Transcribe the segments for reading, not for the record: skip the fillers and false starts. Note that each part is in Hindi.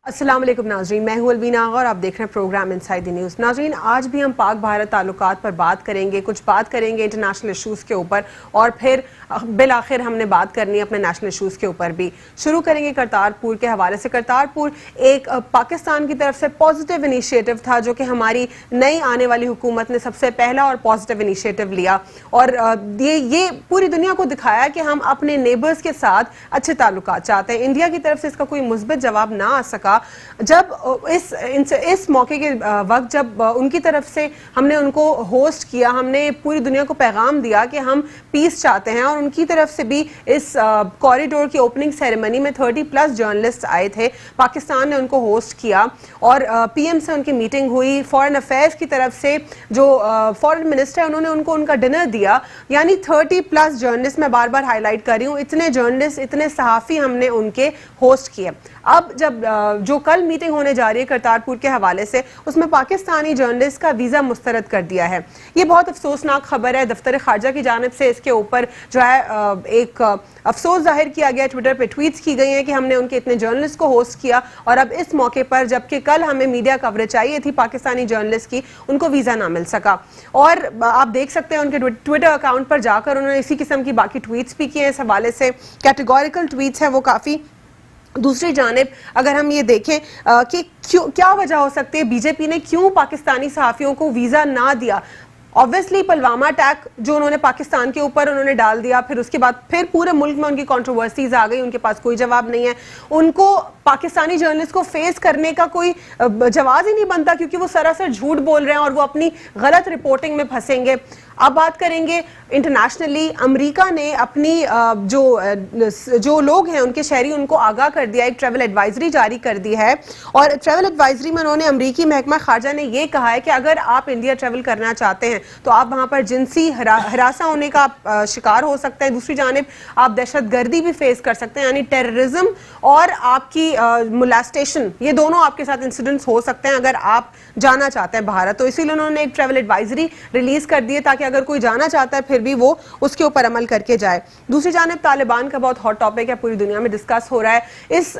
अस्सलाम वालेकुम नाज़रीन, मैं हूं अलवीना आगा और आप देख रहे हैं प्रोग्राम इनसाइड द न्यूज़। नाज़रीन, आज भी हम पाक भारत ताल्लुकात पर बात करेंगे, कुछ बात करेंगे इंटरनेशनल इशूज़ के ऊपर और फिर बिल आखिर हमने बात करनी है अपने नेशनल इशूज़ के ऊपर भी। शुरू करेंगे करतारपुर के हवाले से। करतारपुर एक पाकिस्तान की तरफ से पॉजिटिव इनिशिएटिव था जो कि हमारी नई आने वाली हुकूमत ने सबसे पहला और पॉजिटिव इनिशिएटिव लिया और ये पूरी दुनिया को दिखाया कि हम अपने नेबर्स के साथ अच्छे ताल्लुकात चाहते हैं। इंडिया की तरफ से इसका कोई मुस्बित जवाब ना आ सका। जब इस मौके के वक्त जब उनकी तरफ से हमने उनको होस्ट किया, हमने पूरी दुनिया को पैगाम दिया कि हम पीस चाहते हैं और उनकी तरफ से भी इस कॉरिडोर की ओपनिंग सेरेमनी में 30+ जर्नलिस्ट आए थे। पाकिस्तान ने उनको होस्ट किया और पीएम से उनकी मीटिंग हुई। फॉरेन अफेयर्स की तरफ से जो फॉरेन मिनिस्टर है उन्होंने उनको उनका डिनर दिया। यानी 30+ जर्नलिस्ट, मैं बार बार हाईलाइट कर रही हूँ, इतने जर्नलिस्ट, इतने सहाफ़ी हमने उनके होस्ट किए। अब जब जो कल मीटिंग होने जा रही है करतारपुर के हवाले से, उसमें पाकिस्तानी जर्नलिस्ट का वीज़ा मुस्तरद कर दिया है। ये बहुत अफसोसनाक खबर है। दफ्तर खारजा की जानिब से इसके ऊपर जो है एक अफसोस जाहिर किया गया, ट्विटर पे ट्वीट्स की गई हैं कि हमने उनके इतने जर्नलिस्ट को होस्ट किया और अब इस मौके पर जबकि कल हमें मीडिया कवरेज चाहिए थी पाकिस्तानी जर्नलिस्ट की, उनको वीज़ा ना मिल सका। और आप देख सकते हैं उनके ट्विटर अकाउंट पर जाकर उन्होंने इसी किस्म की बाकी ट्वीट्स भी किए हैं। इस हवाले से कैटेगोरिकल ट्वीट्स हैं वो काफ़ी। दूसरी जानिब अगर हम ये देखें कि क्या वजह हो सकती है, बीजेपी ने क्यों पाकिस्तानी सहाफ़ियों को वीज़ा ना दिया। ऑब्वियसली पुलवामा अटैक जो उन्होंने पाकिस्तान के ऊपर उन्होंने डाल दिया, फिर उसके बाद फिर पूरे मुल्क में उनकी कंट्रोवर्सीज आ गई, उनके पास कोई जवाब नहीं है। उनको पाकिस्तानी जर्नलिस्ट को फेस करने का कोई जवाब ही नहीं बनता क्योंकि वो सरासर झूठ बोल रहे हैं और वो अपनी गलत रिपोर्टिंग में फंसेंगे। अब बात करेंगे इंटरनेशनली। अमेरिका ने अपनी जो लोग हैं उनके शहरी, उनको आगाह कर दिया, एक ट्रैवल एडवाइजरी जारी कर दी है और ट्रैवल एडवाइजरी में उन्होंने अमेरिकी महकमा खारजा ने यह कहा है कि अगर आप इंडिया ट्रैवल करना चाहते हैं तो आप वहां पर जिनसी हरासा होने का शिकार हो सकते हैं। दूसरी जानिब आप दहशतगर्दी भी फेस कर सकते हैं, यानी टेररिज्म और आपकी मोलेस्टेशन, ये दोनों आपके साथ इंसिडेंट्स हो सकते हैं अगर आप जाना चाहते हैं भारत। तो इसीलिए उन्होंने एक ट्रैवल एडवाइजरी रिलीज कर दी है ताकि अगर कोई जाना चाहता है फिर भी वो उसके ऊपर अमल करके जाए। दूसरी जानिब तालिबान का बहुत हॉट टॉपिक है, पूरी दुनिया में डिस्कस हो रहा है। इस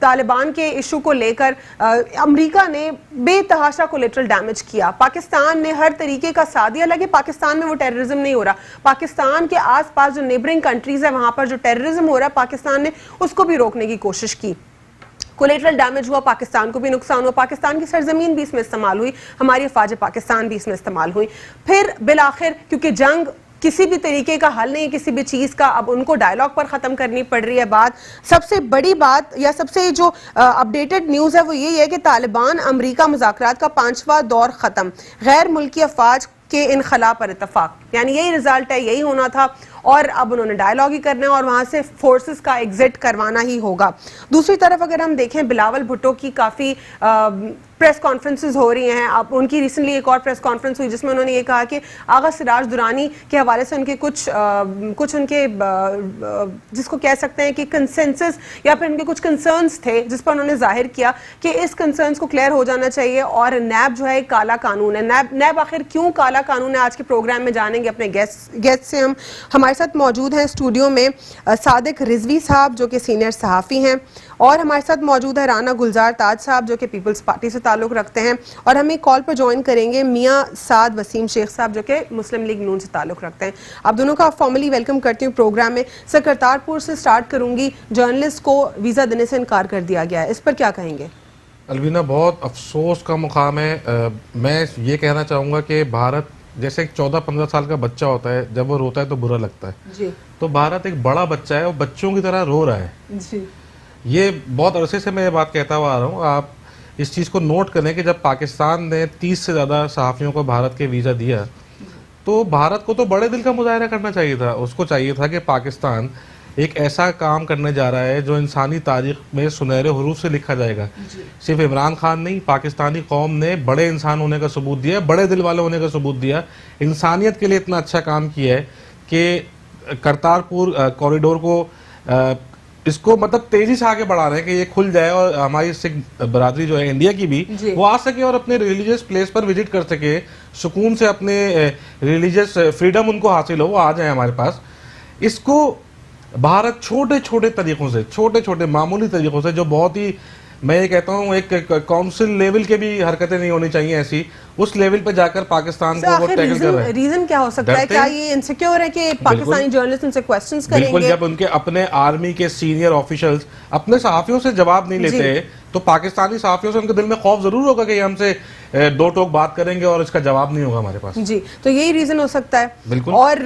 तालिबान के इशू को लेकर अमेरिका ने बेतहाशा कोलेटरल डैमेज किया। पाकिस्तान ने हर तरीके का साथ दिया। लगे पाकिस्तान में वो टेररिज्म नहीं हो रहा, पाकिस्तान के आसपास जो नेबरिंग कंट्रीज है वहां पर जो टेररिज्म हो रहा है पाकिस्तान ने उसको भी रोकने की कोशिश की। कोलेटरल डैमेज हुआ, पाकिस्तान को भी नुकसान हुआ, पाकिस्तान की सरजमीन भी इसमें इस्तेमाल हुई, हमारी अफवाज पाकिस्तान भी इसमें इस्तेमाल हुई। फिर बिलाखिर क्योंकि जंग किसी भी तरीके का हल नहीं है किसी भी चीज़ का, अब उनको डायलॉग पर ख़त्म करनी पड़ रही है बात। सबसे बड़ी बात या सबसे जो अपडेटेड न्यूज़ है वो यही है कि तालिबान अमरीका मुज़ाकरात का 5वां दौर ख़त्म, गैर मुल्की अफवाज के इनखला पर इतफाक, यानी यही रिजल्ट है, यही होना था और अब उन्होंने डायलॉग ही करना है और वहां से फोर्सेस का एग्जिट करवाना ही होगा। दूसरी तरफ अगर हम देखें, बिलावल भुट्टो की काफ़ी प्रेस कॉन्फ्रेंसेस हो रही हैं। अब उनकी रिसेंटली एक और प्रेस कॉन्फ्रेंस हुई जिसमें उन्होंने ये कहा कि आगा सिराज दुरानी के हवाले से उनके कुछ उनके जिसको कह सकते हैं कि कंसेंसस या फिर उनके कुछ कंसर्न्स थे जिस पर उन्होंने जाहिर किया कि इस कंसर्न्स को क्लियर हो जाना चाहिए और नैब जो है एक काला कानून है। नैब आखिर क्यों काला कानून है, आज के प्रोग्राम में जानेंगे अपने गेस्ट से। हमारे साथ मौजूद हैं स्टूडियो में सादिक रिजवी साहब जो कि सीनियर सहाफ़ी हैं और हमारे साथ मौजूद है राना गुलजार ताज साहब जो कि पीपल्स पार्टी से ताल्लुक़ रखते हैं और हम एक कॉल पर ज्वाइन करेंगे मियाँ साद वसीम शेख साहब जो कि मुस्लिम लीग नून से ताल्लुक़ रखते हैं। आप दोनों का फॉर्मली वेलकम करती हूँ प्रोग्राम में। सर, करतारपुर से स्टार्ट करूँगी। जर्नलिस्ट को वीज़ा देने से इनकार कर दिया गया है, इस पर क्या कहेंगे? अलवीना, बहुत अफसोस का मुकाम है। मैं ये कहना चाहूँगा कि भारत जैसे एक 14-15 साल का बच्चा होता है, जब वो रोता है तो बुरा लगता है जी। तो भारत एक बड़ा बच्चा है, वो बच्चों की तरह रो रहा है जी। ये बहुत अरसे से मैं ये बात कहता हुआ आ रहा हूँ। आप इस चीज़ को नोट करें कि जब पाकिस्तान ने 30 से ज़्यादा सहाफ़ियों को भारत के वीज़ा दिया तो भारत को तो बड़े दिल का मुजाहरा करना चाहिए था। उसको चाहिए था कि पाकिस्तान एक ऐसा काम करने जा रहा है जो इंसानी तारीख में सुनहरे हरूफ से लिखा जाएगा। सिर्फ इमरान खान नहीं, पाकिस्तानी कौम ने बड़े इंसान होने का सबूत दिया, बड़े दिल वाले होने का सबूत दिया, इंसानियत के लिए इतना अच्छा काम किया है कि करतारपुर कॉरिडोर को इसको मतलब तेजी से आगे बढ़ा रहे हैं कि ये खुल जाए और हमारी सिख बरादरी जो है इंडिया की भी वो आ सके और अपने रिलीजियस प्लेस पर विजिट कर सके, सुकून से अपने रिलीजियस फ्रीडम उनको हासिल हो, वो आ जाए हमारे पास। इसको भारत छोटे छोटे तरीकों से, छोटे छोटे मामूली तरीकों से, जो बहुत ही मैं ये कहता हूँ एक काउंसिल लेवल के भी हरकतें नहीं होनी चाहिए ऐसी, उस लेवल पे जाकर पाकिस्तान को वो टैकल कर रहे हैं। रीजन क्या हो सकता है? क्या ये इनसिक्योर है कि पाकिस्तानी जर्नलिस्ट उनसे क्वेश्चंस करेंगे? बिल्कुल, जब उनके अपने आर्मी के सीनियर ऑफिशियल्स अपने सहाफियों से जवाब नहीं लेते तो पाकिस्तानी सहाफियों से उनके दिल में खौफ जरूर होगा कि ये हमसे दो टोक बात करेंगे और इसका जवाब नहीं होगा हमारे पास। जी, तो यही रीजन हो सकता है। बिल्कुल। और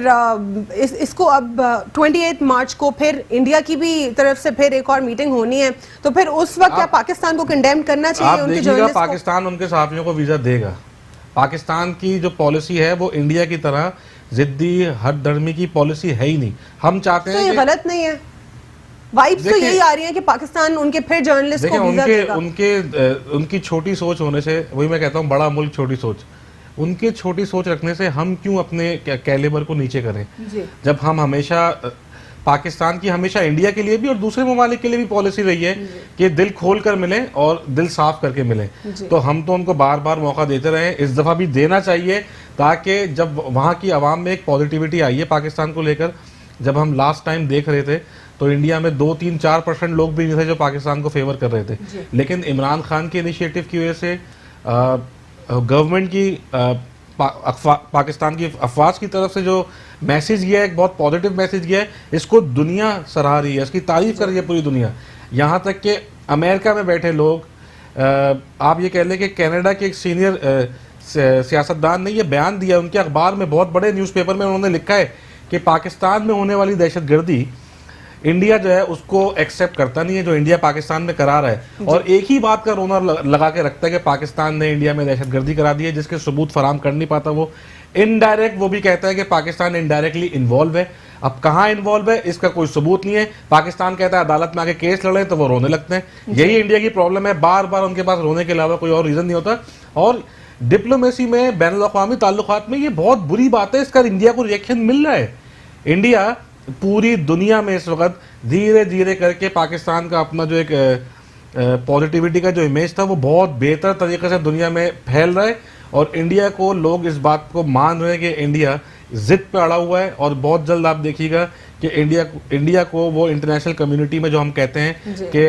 इसको अब 28 मार्च को फिर इंडिया की भी तरफ से फिर एक और मीटिंग होनी है, तो फिर उस वक्त क्या पाकिस्तान को कंडेम करना चाहिए? आप देखिएगा, पाकिस्तान उनके सहाफियों को वीजा देगा। पाकिस्तान की जो पॉलिसी है वो इंडिया की तरह जिद्दी हर धर्मी की पॉलिसी है ही नहीं। हम चाहते हैं, तो ये गलत नहीं है। वाइब्स तो यही आ रही है कि पाकिस्तान उनके फिर जर्नलिस्ट को वीजा देगा। उनकी छोटी सोच होने से, वही मैं कहता हूँ, बड़ा मुल्क छोटी सोच, उनके छोटी सोच रखने से हम क्यों अपने कैलिबर को नीचे करें? जब हम हमेशा पाकिस्तान की हमेशा इंडिया के लिए भी और दूसरे ममालिक के लिए भी पॉलिसी रही है कि दिल खोल कर मिले और दिल साफ करके मिले, तो हम तो उनको बार बार मौका देते रहे, इस दफा भी देना चाहिए, ताकि जब वहाँ की आवाम में एक पॉजिटिविटी आई है पाकिस्तान को लेकर। जब हम लास्ट टाइम देख रहे थे तो इंडिया में 2-3-4% लोग भी नहीं थे जो पाकिस्तान को फेवर कर रहे थे, लेकिन इमरान खान के इनिशिएटिव की वजह से, गवर्नमेंट की पाकिस्तान की अफवाज की तरफ से जो मैसेज गया है, एक बहुत पॉजिटिव मैसेज गया है, इसको दुनिया सराह रही है, इसकी तारीफ कर रही है पूरी दुनिया। यहाँ तक कि अमेरिका में बैठे लोग, आप ये कह लें कि कनाडा के एक सीनियर सियासतदान ने ये बयान दिया, उनके अखबार में, बहुत बड़े न्यूज़पेपर में उन्होंने लिखा है कि पाकिस्तान में होने वाली दहशतगर्दी इंडिया जो है उसको एक्सेप्ट करता नहीं है, जो इंडिया पाकिस्तान में करा रहा है, और एक ही बात का रोना लगा के रखता है कि पाकिस्तान ने इंडिया में दहशतगर्दी करा दी है, जिसके सबूत फराम कर नहीं पाता वो। इनडायरेक्ट वो भी कहता है कि पाकिस्तान इनडायरेक्टली इन्वॉल्व है। अब कहाँ इन्वॉल्व है इसका कोई सबूत नहीं है। पाकिस्तान कहता है अदालत में आके केस लड़े तो वो रोने लगते हैं। यही इंडिया की प्रॉब्लम है, बार बार उनके पास रोने के अलावा कोई और रीजन नहीं होता। और डिप्लोमेसी में, बैनुल अक़वामी ताल्लुकात में ये बहुत बुरी बात है, इसका इंडिया को रिएक्शन मिल रहा है। इंडिया पूरी दुनिया में इस वक्त धीरे धीरे करके पाकिस्तान का अपना जो एक पॉजिटिविटी का जो इमेज था वो बहुत बेहतर तरीके से दुनिया में फैल रहा है, और इंडिया को लोग इस बात को मान रहे हैं कि इंडिया जिद पे अड़ा हुआ है, और बहुत जल्द आप देखिएगा कि इंडिया को वो इंटरनेशनल कम्युनिटी में जो हम कहते हैं कि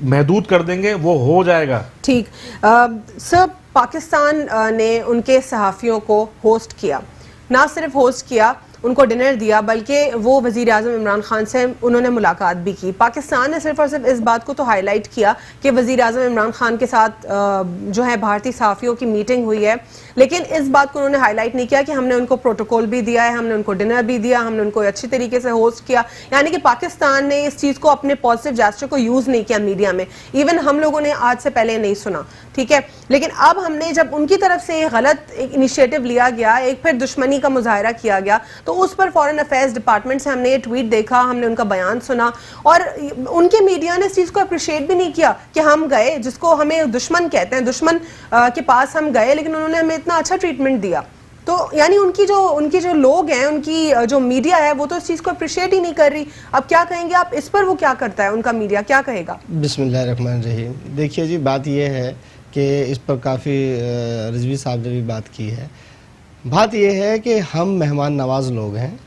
महदूद कर देंगे, वो हो जाएगा। ठीक। सर, पाकिस्तान ने उनके सहाफ़ियों को होस्ट किया, ना सिर्फ होस्ट किया, उनको डिनर दिया, बल्कि वो वज़ीर आज़म इमरान खान से उन्होंने मुलाकात भी की। पाकिस्तान ने सिर्फ और सिर्फ इस बात को तो हाईलाइट किया कि वज़ीर आज़म इमरान खान के साथ जो है भारतीय सहाफ़ियों की मीटिंग हुई है, लेकिन इस बात को उन्होंने हाईलाइट नहीं किया कि हमने उनको प्रोटोकॉल भी दिया है, हमने उनको डिनर भी दिया, हमने उनको अच्छी तरीके से होस्ट किया। यानी कि पाकिस्तान ने इस चीज़ को, अपने पॉजिटिव जेस्चर को यूज़ नहीं किया मीडिया में। इवन हम लोगों ने आज से पहले नहीं सुना, ठीक है, लेकिन अब हमने जब उनकी तरफ से गलत एक इनिशिएटिव लिया गया, एक फिर दुश्मनी का मुजाहरा किया गया, तो उस पर फॉरेन अफेयर्स डिपार्टमेंट से हमने ये ट्वीट देखा, हमने उनका बयान सुना, और उनके मीडिया ने इस चीज़ को अप्रिशिएट भी नहीं किया कि हम गए, जिसको हमें दुश्मन कहते हैं, दुश्मन के पास हम गए, लेकिन उन्होंने हमें इतना अच्छा ट्रीटमेंट दिया। तो यानी उनकी जो लोग हैं, उनकी जो मीडिया है, वो तो इस चीज़ को अप्रिशिएट ही नहीं कर रही। अब क्या कहेंगे आप इस पर? वो क्या करता है उनका मीडिया, क्या कहेगा? बिस्मिल्लाहिर्रहमानिर्रहीम। देखिए जी, बात यह है कि इस पर काफ़ी रिजवी साहब ने भी बात की है। बात यह है कि हम मेहमान नवाज लोग हैं,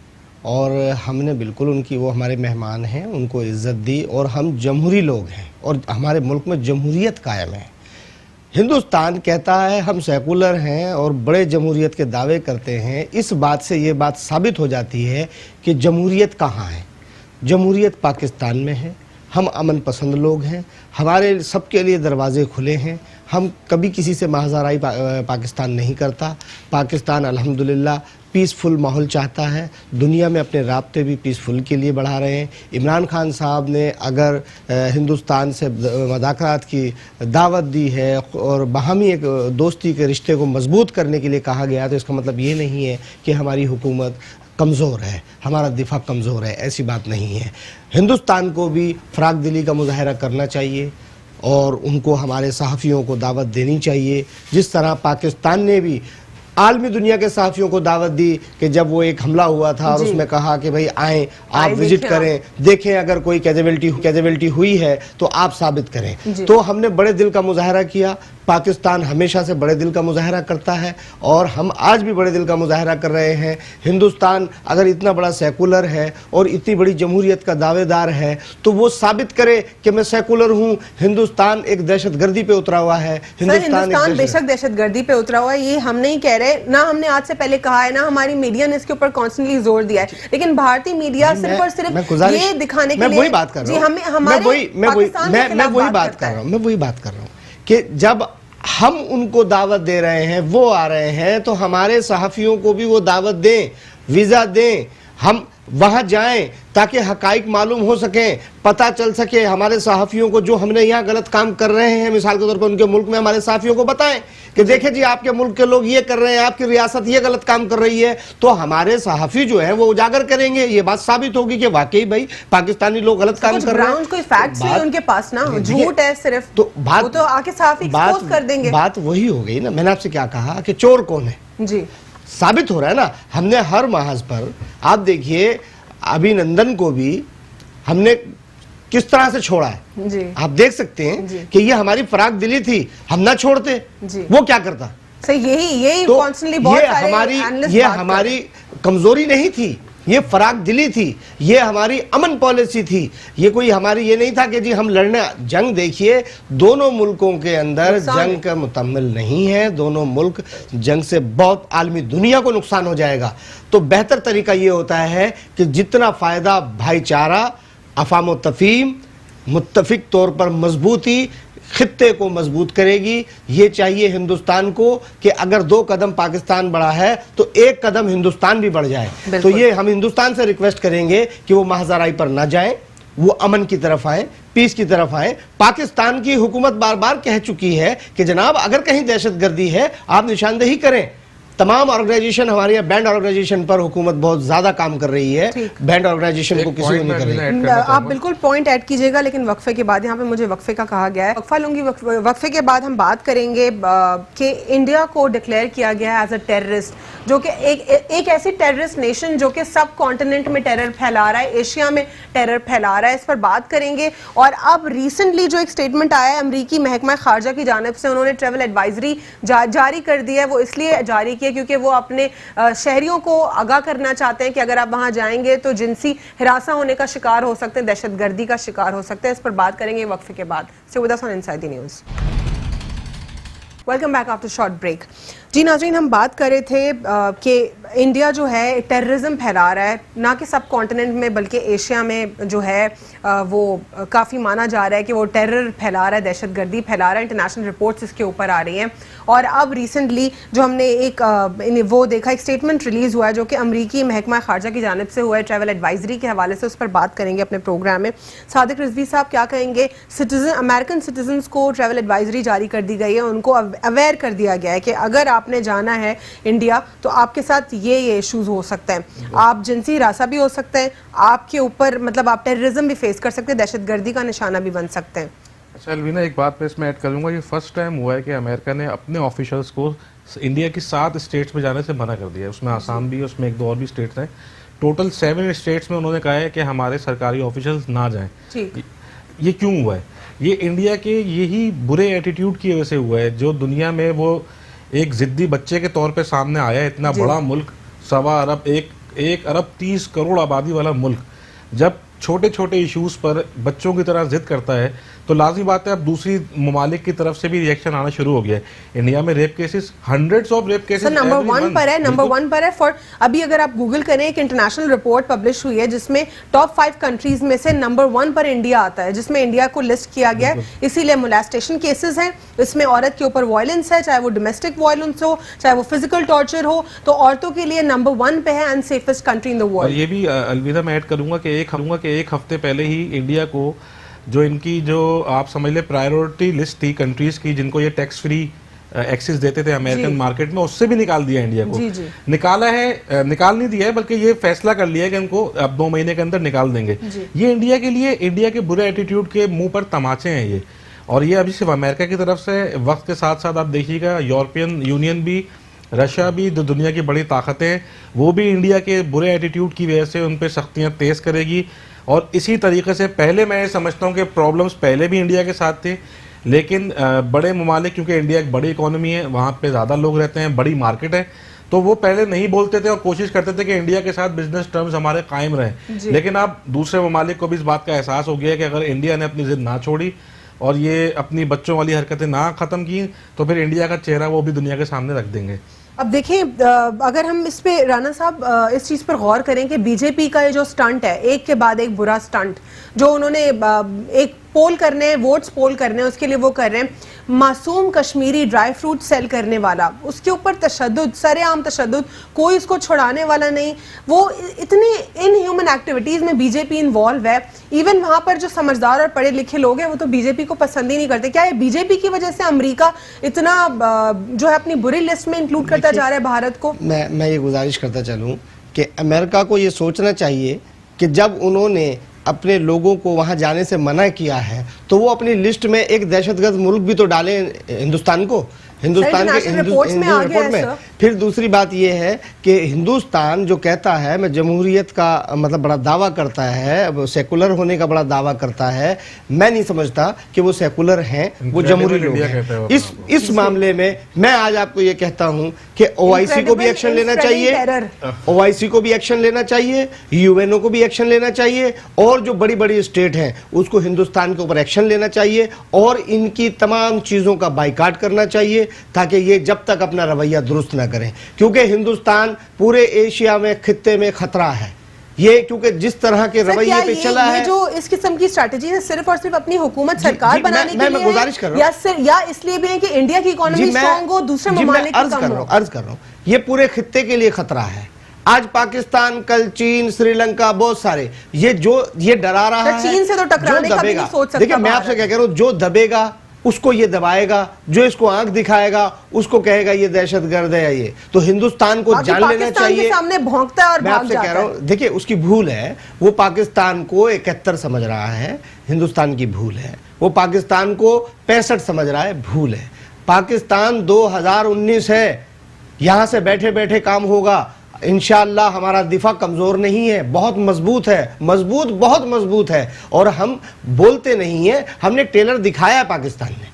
और हमने बिल्कुल उनकी, वो हमारे मेहमान हैं, उनको इज़्ज़त दी, और हम जमहूरी लोग हैं, और हमारे मुल्क में जमहूरियत कायम है। हिंदुस्तान कहता है हम सेकुलर हैं और बड़े जमहूरियत के दावे करते हैं। इस बात से ये बात साबित हो जाती है कि जमहूरियत कहाँ है। जमहूरियत पाकिस्तान में है। हम अमन पसंद लोग हैं, हमारे सबके लिए दरवाजे खुले हैं। हम कभी किसी से माहज़ाराई पाकिस्तान नहीं करता। पाकिस्तान अल्हम्दुलिल्लाह पीसफुल माहौल चाहता है, दुनिया में अपने राब्ते भी पीसफुल के लिए बढ़ा रहे हैं। इमरान खान साहब ने अगर हिंदुस्तान से मुज़ाकरात की दावत दी है और बाहमी एक दोस्ती के रिश्ते को मजबूत करने के लिए कहा गया, तो इसका मतलब ये नहीं है कि हमारी हुकूमत कमज़ोर है, हमारा दिफा कमज़ोर है, ऐसी बात नहीं है। हिंदुस्तान को भी फ़राग दिली का मुज़ाहरा करना चाहिए, और उनको, हमारे सहाफ़ियों को दावत देनी चाहिए, जिस तरह पाकिस्तान ने भी आलमी दुनिया के सहाफ़ियों को दावत दी कि जब वो एक हमला हुआ था और उसमें कहा कि भाई आएँ, आप विजिट करें, देखें, अगर कोई कैजुअलिटी हुई है तो आप साबित करें। तो हमने बड़े दिल का मुजाहरा किया, पाकिस्तान हमेशा से बड़े दिल का मुजाहरा करता है और हम आज भी बड़े दिल का मुजाहरा कर रहे हैं। हिंदुस्तान अगर इतना बड़ा सेकुलर है और इतनी बड़ी जमहूरियत का दावेदार है तो वो साबित करे कि मैं सेकुलर हूँ। हिंदुस्तान एक दहशतगर्दी पे उतरा हुआ है। हिंदुस्तान बेशक दहशतगर्दी पे उतरा हुआ है, ये हम नहीं कह रहे, ना हमने आज से पहले कहा है, ना हमारी मीडिया ने इसके ऊपर कॉन्स्टेंटली जोर दिया है, लेकिन भारतीय मीडिया सिर्फ और सिर्फ ये दिखाने के लिए, वही बात कर रहा हूँ, मैं वही बात कर रहा हूँ कि जब हम उनको दावत दे रहे हैं, वो आ रहे हैं, तो हमारे सहाफियों को भी वो दावत दें, वीजा दें, हम वहां जाएं ताकि हकाइक मालूम हो सके, पता चल सके। हमारे सहाफियों को जो हमने यहाँ गलत काम कर रहे हैं, मिसाल के तौर पर उनके मुल्क में हमारे सहाफियों को बताएं कि देखें जी आपके मुल्क के लोग ये कर रहे हैं, आपकी रियासत ये गलत काम कर रही है, तो हमारे सहाफी जो है वो उजागर करेंगे, ये बात साबित होगी कि वाकई भाई पाकिस्तानी लोग गलत काम कर रहे हैं। कोई फैक्ट्स नहीं उनके पास ना, झूठ है सिर्फ, तो बात तो आके सहाफी एक्सपोज कर देंगे। बात वही हो गई ना, मैंने आपसे क्या कहा कि चोर कौन है जी, साबित हो रहा है ना। हमने हर महाज पर, आप देखिए अभिनंदन को भी हमने किस तरह से छोड़ा है जी। आप देख सकते हैं कि ये हमारी फराक दिली थी, हम ना छोड़ते जी। वो क्या करता सही, यही तो कॉन्स्टेंटली बहुत सारे ये हमारी कमजोरी नहीं थी, ये फराक दिली थी, ये हमारी अमन पॉलिसी थी। ये कोई हमारी ये नहीं था कि जी हम लड़ने, जंग देखिए दोनों मुल्कों के अंदर जंग का मुतम्मिल नहीं है, दोनों मुल्क जंग से बहुत आलमी दुनिया को नुकसान हो जाएगा। तो बेहतर तरीका ये होता है कि जितना फायदा भाईचारा, अफाम व तफीम, मुत्तफिक तौर पर मजबूती खित्ते को मजबूत करेगी। ये चाहिए हिंदुस्तान को कि अगर 2 कदम पाकिस्तान बढ़ा है तो 1 कदम हिंदुस्तान भी बढ़ जाए। तो ये हम हिंदुस्तान से रिक्वेस्ट करेंगे कि वो महाजराई पर ना जाए, वो अमन की तरफ आए, पीस की तरफ आए। पाकिस्तान की हुकूमत बार बार कह चुकी है कि जनाब अगर कहीं दहशतगर्दी है आप निशानदेही करें। तमाम ऑर्गेनाइजेशन, हमारे यहाँ बैंड ऑर्गेनाइजेशन पर हुकूमत बहुत ज्यादा काम कर रही है, बैंड ऑर्गेनाइजेशन को किसी को नहीं कर रही। आप बिल्कुल पॉइंट ऐड कीजिएगा, लेकिन वक्फे के बाद, यहाँ पे मुझे वक्फे का कहा गया है, वक्फा लूंगी, वक्फे के बाद हम बात करेंगे कि इंडिया को डिक्लेयर किया गया है एज अ टेररिस्ट, जो कि एक ऐसी टेररिस्ट नेशन जो कि सब कॉन्टिनेंट में टेरर फैला रहा है, एशिया में टेरर फैला रहा है, इस पर बात करेंगे। और अब रिसेंटली जो एक स्टेटमेंट आया है अमरीकी महकमा खारजा की जानिब से, उन्होंने ट्रेवल एडवाइजरी जारी कर दी है। वो इसलिए जारी किया क्योंकि वो अपने शहरियों को आगाह करना चाहते हैं कि अगर आप वहां जाएंगे तो जिनसी हिरासा होने का शिकार हो सकते हैं, दहशतगर्दी का शिकार हो सकते हैं। इस पर बात करेंगे वक्फे के बाद। Stay with us on inside the news. Welcome back after short break. जी नाज़रीन, हम बात कर रहे थे कि इंडिया जो है टेररिज्म फैला रहा है, ना कि सब कॉन्टिनेंट में बल्कि एशिया में जो है वो काफ़ी माना जा रहा है कि वो टेरर फैला रहा है, दहशतगर्दी फैला रहा है। इंटरनेशनल रिपोर्ट्स इसके ऊपर आ रही हैं। और अब रिसेंटली जो हमने एक वो देखा, एक स्टेटमेंट रिलीज़ हुआ है जो कि अमरीकी महकमा खारजा की जानिब से हुआ है ट्रैवल एडवाइजरी के हवाले से, उस पर बात करेंगे अपने प्रोग्राम में। सादिक रिजवी साहब क्या कहेंगे? अमेरिकन सिटीजन्स को ट्रैवल एडवाइजरी जारी कर दी गई है, उनको अवेयर कर दिया गया है कि अगर आपने जाना है इंडिया तो आपके साथ ये इश्यूज हो सकते हैं, आप जिनसी हिरासा भी हो सकते हैं, आपके ऊपर मतलब आप टेररिज्म भी फेस कर सकते हैं, दहशतगर्दी का निशाना भी बन सकते हैं। अच्छा अलवीना, एक बात मैं इसमें ऐड करूंगा, ये फर्स्ट टाइम हुआ है कि अमेरिका ने अपने ऑफिशियल्स को इंडिया की 7 स्टेट्स में जाने से मना कर दिया है। उसमें आसाम भी है, उसमें 1-2 और भी स्टेट्स हैं। टोटल 7 स्टेट्स में उन्होंने कहा है कि हमारे सरकारी ऑफिशियल्स ना जाएं। ये क्यों हुआ है? ये इंडिया के यही बुरे एटीट्यूड की वजह से हुआ है, जो दुनिया में वो एक जिद्दी बच्चे के तौर पे सामने आया है। इतना बड़ा मुल्क, 1.25 अरब, 1 अरब 30 करोड़ आबादी वाला मुल्क, जब छोटे छोटे इश्यूज पर बच्चों की तरह जिद करता है तो लाजमी बात है अब दूसरी ममालिक की तरफ से भी रिएक्शन आना शुरू हो गया है। इंडिया में rape cases, hundreds of rape cases number 1 पर है, नंबर 1 पर है। फॉर अभी अगर आप गूगल करें, एक इंटरनेशनल रिपोर्ट पब्लिश हुई है जिसमें टॉप 5 कंट्रीज में से नंबर 1 पर इंडिया आता है, जिसमें इंडिया को लिस्ट किया गया है। इसीलिए मोलेस्टेशन केसेस हैं, इसमें औरत के ऊपर वायलेंस है, चाहे वो डोमेस्टिक वायलेंस हो, चाहे वो फिजिकल टॉर्चर हो, तो औरतों के लिए नंबर 1 पे है अनसेफेस्ट कंट्री इन द वर्ल्ड। ये भी अलविदा मैं ऐड करूंगा कि एक हफ्ते पहले ही इंडिया को जो इनकी जो आप समझ ले प्रायोरिटी लिस्ट थी कंट्रीज की जिनको ये टैक्स फ्री एक्सेस देते थे अमेरिकन मार्केट में, उससे भी निकाल दिया इंडिया को। निकाला है, निकाल नहीं दिया है बल्कि ये फैसला कर लिया है कि इनको अब 2 महीने के अंदर निकाल देंगे। ये इंडिया के लिए, इंडिया के बुरे एटीट्यूड के मुंह पर तमाचे हैं ये। और ये अभी सिर्फ अमेरिका की तरफ से, वक्त के साथ साथ आप देखिएगा यूरोपियन यूनियन भी, रशिया भी, जो दुनिया की बड़ी ताकतें हैं, वो भी इंडिया के बुरे एटीट्यूड की वजह से उन पर सख्तियाँ तेज करेगी। और इसी तरीके से पहले मैं समझता हूँ कि प्रॉब्लम्स पहले भी इंडिया के साथ थे, लेकिन बड़े ममालिक, क्योंकि इंडिया एक बड़ी इकोनॉमी है, वहाँ पे ज़्यादा लोग रहते हैं, बड़ी मार्केट है, तो वो पहले नहीं बोलते थे और कोशिश करते थे कि इंडिया के साथ बिजनेस टर्म्स हमारे कायम रहे। लेकिन अब दूसरे ममालिक को भी इस बात का एहसास हो गया है कि अगर इंडिया ने अपनी जिद ना छोड़ी और ये अपनी बच्चों वाली हरकतें ना ख़त्म की तो फिर इंडिया का चेहरा वो भी दुनिया के सामने रख देंगे। अब देखिए, अगर हम इस पे राणा साहब इस चीज़ पर गौर करें कि बीजेपी का ये जो स्टंट है, एक के बाद एक बुरा स्टंट जो उन्होंने एक पोल करने हैं, वोट्स पोल करने हैं, उसके लिए वो कर रहे हैं, मासूम कश्मीरी ड्राई फ्रूट सेल करने वाला, उसके ऊपर तशद्दुद, सरेआम तशद्दुद, कोई उसको छुड़ाने वाला नहीं, वो इतनी इनह्यूमन एक्टिविटीज़ में बीजेपी इन्वॉल्व है। इवन वहाँ पर जो समझदार और पढ़े लिखे लोग हैं वो तो बीजेपी को पसंद ही नहीं करते। क्या ये बीजेपी की वजह से अमेरिका इतना जो है अपनी बुरी लिस्ट में इंक्लूड करता जा रहा है भारत को? मैं ये गुजारिश करता चलूँ कि अमेरिका को ये सोचना चाहिए कि जब उन्होंने अपने लोगों को वहां जाने से मना किया है तो वो अपनी लिस्ट में एक दहशतगर्द मुल्क भी तो डालें हिंदुस्तान को, हिंदुस्तान के रिपोर्ट में। फिर दूसरी बात यह है कि हिंदुस्तान जो कहता है मैं जमहूरियत का मतलब बड़ा दावा करता है, सेकुलर होने का बड़ा दावा करता है, मैं नहीं समझता कि वो सेकुलर हैं, वो जमहूरी लोग हैं। इस मामले में मैं आज आपको ये कहता हूं कि ओआईसी को भी एक्शन लेना चाहिए, ओआईसी को भी एक्शन लेना चाहिए, यूएनओ को भी एक्शन लेना चाहिए, और जो बड़ी बड़ी स्टेट हैं उसको हिंदुस्तान के ऊपर एक्शन लेना चाहिए और इनकी तमाम चीज़ों का बाइकाट करना चाहिए ताकि ये जब तक अपना रवैया दुरुस्त ना करें, क्योंकि हिंदुस्तान पूरे एशिया में खित्ते में खतरा है ये, क्योंकि जिस तरह के रवैये पे चला है। जो इस किस्म की स्ट्रैटेजी है सिर्फ और सिर्फ अपनी हुकूमत सरकार बनाने के लिए मैं गुजारिश कर रहा हूं या इसलिए भी है कि इंडिया की इकोनॉमी स्ट्रांग हो, दूसरे ममालिक कम हो? अर्ज कर रहा हूं ये पूरे खित्ते के लिए खतरा है। आज पाकिस्तान, कल चीन, श्रीलंका, बहुत सारे ये डरा रहा है। चीन से तो टकराने का भी नहीं सोच सकता। देखिए मैं आपसे क्या कह रहा हूं, जो दबेगा उसको ये दबाएगा, जो इसको आंख दिखाएगा उसको कहेगा ये दहशतगर्द है। ये तो हिंदुस्तान को जान लेना चाहिए। के सामने भौंकता है और मैं आपसे कह रहा हूं, देखिए उसकी भूल है, वो पाकिस्तान को 71 समझ रहा है, हिंदुस्तान की भूल है। वो पाकिस्तान को 65 समझ रहा है, भूल है। पाकिस्तान 2019 है, यहां से बैठे बैठे काम होगा इंशाअल्लाह। हमारा दिफा कमजोर नहीं है, बहुत मजबूत है, बहुत मजबूत है। और हम बोलते नहीं है, हमने टेलर दिखाया है पाकिस्तान ने,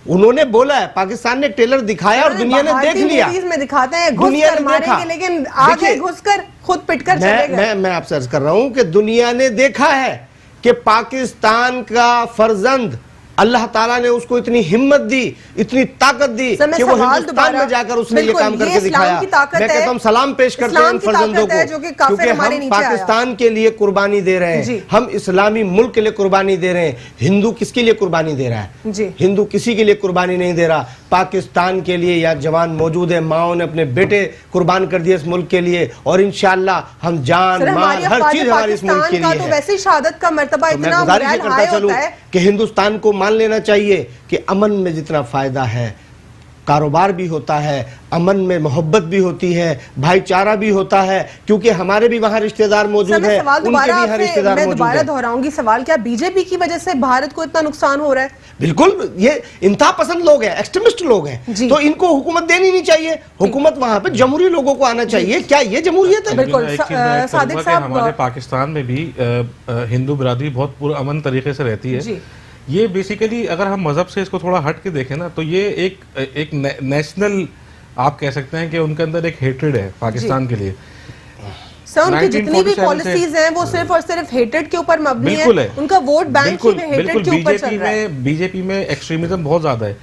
उन्होंने बोला है, पाकिस्तान ने टेलर दिखाया और दुनिया ने देख लिया। में दिखाते हैं दुनिया ने देखा, लेकिन आगे घुसकर खुद पिटकर चले गए। मैं आपसे अर्ज कर रहा हूं कि दुनिया ने देखा है कि पाकिस्तान का फर्जंद अल्लाह ताला ने उसको इतनी हिम्मत दी, इतनी ताकत दी कि वो हिंदुस्तान में जाकर उसने ये काम करके दिखाया। मैं कहता हूं सलाम पेश करते हैं इन फर्जंदों को, क्योंकि हम पाकिस्तान के लिए कुर्बानी दे रहे हैं, हम इस्लामी मुल्क के लिए कुर्बानी दे रहे हैं। हिंदू किसके लिए कुर्बानी दे रहा है? हिंदू किसी के लिए कुर्बानी नहीं दे रहा। पाकिस्तान के लिए या जवान मौजूद है, माओ ने अपने बेटे कुर्बान कर दिए इस मुल्क के लिए, और इंशाअल्लाह हम जान माल हर चीज हमारी इस मुल्क के लिए है। तो वैसे शहादत का मर्तबा इतना हाई होता है कि हिंदुस्तान को मान लेना चाहिए कि अमन में जितना फायदा है, कारोबार भी होता है, अमन में मोहब्बत भी होती है, भाईचारा भी होता है, क्योंकि हमारे भी वहाँ रिश्तेदार मौजूद हैं, उनके भी यहाँ रिश्तेदार मौजूद हैं। दोबारा दोहराऊंगी सवाल, क्या बीजेपी की वजह से भारत को इतना नुकसान हो रहा है? बिल्कुल, ये इंतहा पसंद लोग हैं, एक्सट्रीमिस्ट लोग हैं, तो इनको हुकूमत देनी नहीं चाहिए। हुकूमत वहाँ पे जमहूरी लोगों को आना चाहिए। क्या ये जमहूरियत है? बिल्कुल। सादिक साहब, हमारे पाकिस्तान में भी हिंदू बिरादरी बहुत पुरअमन तरीके से रहती है। ये बेसिकली अगर हम मजहब से इसको थोड़ा हट के देखें ना, तो ये एक नेशनल आप कह सकते हैं कि उनके अंदर एक हेट्रेड है पाकिस्तान के लिए। सर उनकी जितनी भी पॉलिसीज हैं वो सिर्फ और सिर्फ हेट्रेड के ऊपर मबनी है, उनका वोट बैंक ही हेट्रेड के ऊपर चल रहा है। बीजेपी में एक्सट्रीमिज्म बहुत ज्यादा है,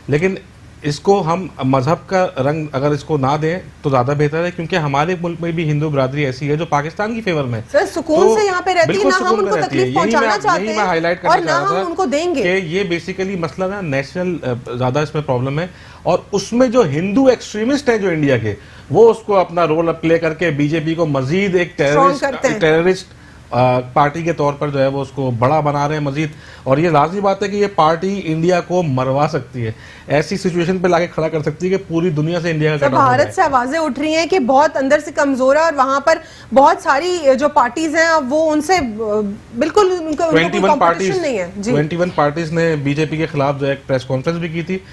लेकिन इसको हम मजहब का रंग अगर इसको ना दें तो ज्यादा बेहतर है, क्योंकि हमारे मुल्क में भी हिंदू बिरादरी ऐसी है जो पाकिस्तान की फेवर में सर सुकून से यहाँ पे रहती है, ना हम उनको तकलीफ पहुंचाना चाहते हैं और ना हम उनको देंगे। ये बेसिकली मसला ना नेशनल ज्यादा इसमें प्रॉब्लम है, और उसमें जो हिंदू एक्सट्रीमिस्ट है जो इंडिया के, वो उसको अपना रोल प्ले करके बीजेपी को मजीद एक टेररिस्ट पार्टी के तौर पर जो है वो उसको बड़ा बना रहे हैं मजीद। और ये लाजमी बात है कि ये पार्टी इंडिया को मरवा सकती है, ऐसी सिचुएशन पे लाके खड़ा कर सकती है कि पूरी दुनिया से इंडिया का भारत से आवाजें उठ रही हैं कि बहुत अंदर से कमजोर है और वहां पर बहुत सारी जो पार्टीज हैं वो उनसे बिल्कुल उनका 21 पार्टीज ने बीजेपी के खिलाफ जो एक प्रेस कॉन्फ्रेंस भी की थी।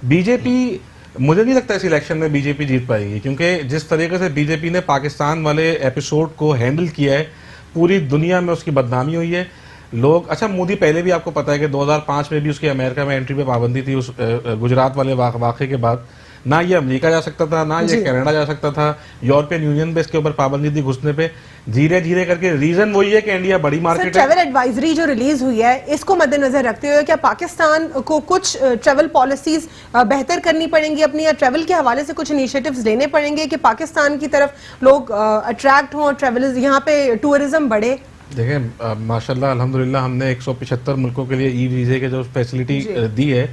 बीजेपी, मुझे नहीं लगता इस इलेक्शन में बीजेपी जीत पाएगी, क्योंकि जिस तरीके से बीजेपी ने पाकिस्तान वाले एपिसोड को हैंडल किया है, पूरी दुनिया में उसकी बदनामी हुई है। लोग, अच्छा मोदी पहले भी आपको पता है कि 2005 में भी उसकी अमेरिका में एंट्री पे पाबंदी थी उस गुजरात वाले वाक़े के बाद। ना ये अमेरिका जा सकता था, ना ये कनाडा जा सकता था, यूरोपियन यूनियन पे इसके ऊपर पाबंदी थी घुसने पे। धीरे धीरे करके रीजन वही है कि इंडिया बड़ी मार्केट है। ट्रैवल एडवाइजरी जो रिलीज हुई है, इसको मद्देनजर रखते हुए क्या पाकिस्तान को कुछ ट्रैवल पॉलिसीज बेहतर करनी पड़ेंगी अपनी, या ट्रैवल के हवाले से कुछ इनिशिएटिव्स लेने पड़ेंगे कि पाकिस्तान की तरफ लोग अट्रैक्ट हों, ट्रैवलर्स यहाँ पे टूरिज्म बढ़े? देखें माशाल्लाह अल्हम्दुलिल्लाह हमने 175 मुल्कों के लिए ई वीज़े के जो फैसिलिटी दी है,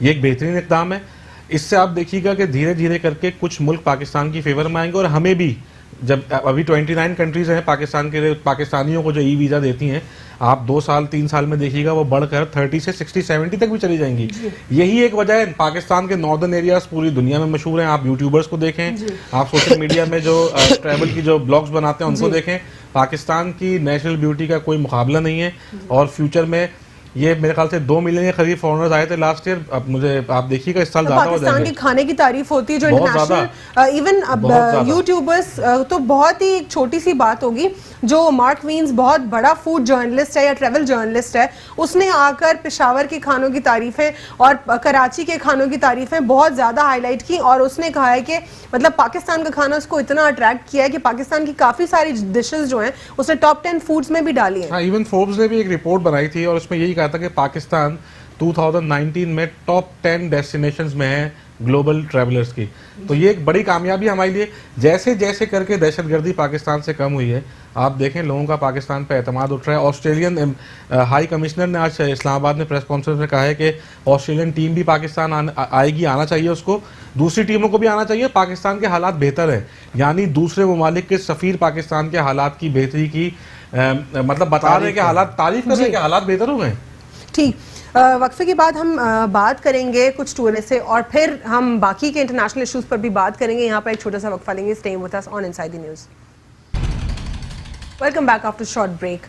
ये एक बेहतरीन इक़दाम है। इससे आप देखिएगा कि धीरे धीरे करके कुछ मुल्क पाकिस्तान की फेवर में आएंगे, और हमें भी, जब अभी 29 कंट्रीज हैं पाकिस्तान के लिए, पाकिस्तानियों को जो ई वीज़ा देती हैं, आप 2 साल 3 साल में देखिएगा वो बढ़कर 30 से 60 70 तक भी चली जाएंगी। यही एक वजह है। पाकिस्तान के नॉर्दर्न एरियाज पूरी दुनिया में मशहूर हैं। आप यूट्यूबर्स को देखें, आप सोशल मीडिया में जो ट्रैवल की जो ब्लॉग्स बनाते हैं उनको देखें। पाकिस्तान की नेचुरल ब्यूटी का कोई मुकाबला नहीं है, और फ्यूचर में ये मेरे ख्याल से 2 मिलियन के करीब फॉरेनर्स आए थे लास्ट ईयर। अब मुझे आप देखिएगा इस साल ज्यादा हो जाएंगे। पाकिस्तान के खाने की तारीफ होती है जो इंटरनेशनल, इवन अब यूट्यूबर्स, तो बहुत ही छोटी सी बात होगी, जो मार्क वीन्स बहुत बड़ा फूड जर्नलिस्ट है या ट्रैवल जर्नलिस्ट है, उसने आकर पेशावर के खानों की तारीफें और कराची के खानों की तारीफें बहुत ज्यादा हाईलाइट की, और उसने कहा है कि मतलब पाकिस्तान का खाना उसको इतना अट्रैक्ट किया है कि पाकिस्तान की काफी सारी डिशेस जो हैं उसने टॉप 10 फूड्स में भी डाली है। इवन फोर्ब्स ने भी एक रिपोर्ट बनाई थी और उसमें यही कहा था कि पाकिस्तान 2019 में टॉप 10 डेस्टिनेशंस में है ग्लोबल ट्रैवलर्स की। तो ये एक बड़ी कामयाबी हमारे लिए। जैसे जैसे करके दहशतगर्दी पाकिस्तान से कम हुई है, आप देखें लोगों का पाकिस्तान पे एतमाद उठ रहा है। ऑस्ट्रेलियन हाई कमिश्नर ने आज इस्लामाबाद में प्रेस कॉन्फ्रेंस में कहा है कि ऑस्ट्रेलियन टीम भी पाकिस्तान आएगी, आना चाहिए उसको, दूसरी टीमों को भी आना चाहिए। पाकिस्तान के हालात बेहतर हैं, यानी दूसरे ममालिक के सफ़ीर पाकिस्तान के हालात की बेहतरी की मतलब बता रहे हैं कि हालात, तारीफ कर रहे हैं कि हालात बेहतर हो गए। ठीक, वक्फे के बाद हम बात करेंगे कुछ टूरिस्ट से, और फिर हम बाकी के इंटरनेशनल इश्यूज पर भी बात करेंगे। यहाँ पर एक छोटा सा वक्फा लेंगे। Staying with us on inside the news. Welcome back after short break.